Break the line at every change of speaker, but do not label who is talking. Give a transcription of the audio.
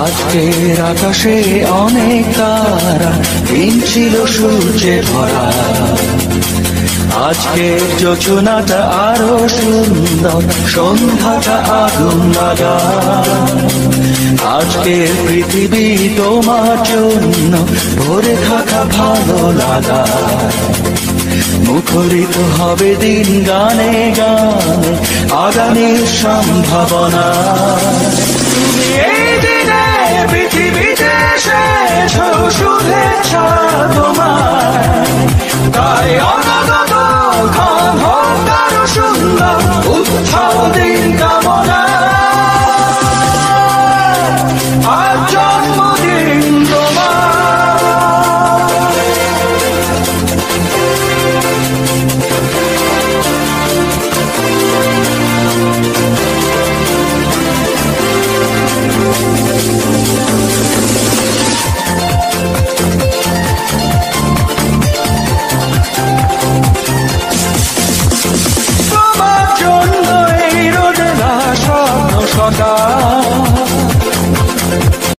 আজকের আকাশে অনেক তারা, দিন ছিল সূর্যে ভরা। আজকের যোজনাটা আরো সুন্দর, সন্ধ্যাটা আগুন লাগা। আজকের পৃথিবী তোমার জন্য ভরে থাকা ভালো লাগা। মুখরিত হবে দিন গানে গানে, আগামীর সম্ভাবনা। তুমি এই দিনে পৃথিবীতে এসেছ, শুভেচ্ছা তোমার। তাই অনাগত ক্ষণ হোক আরো সুন্দর, উৎসব দিন কামনা। আজ জন্মদিন তোমার। তোমার জন্য এই রোদেলা স্বপ্ন সকাল।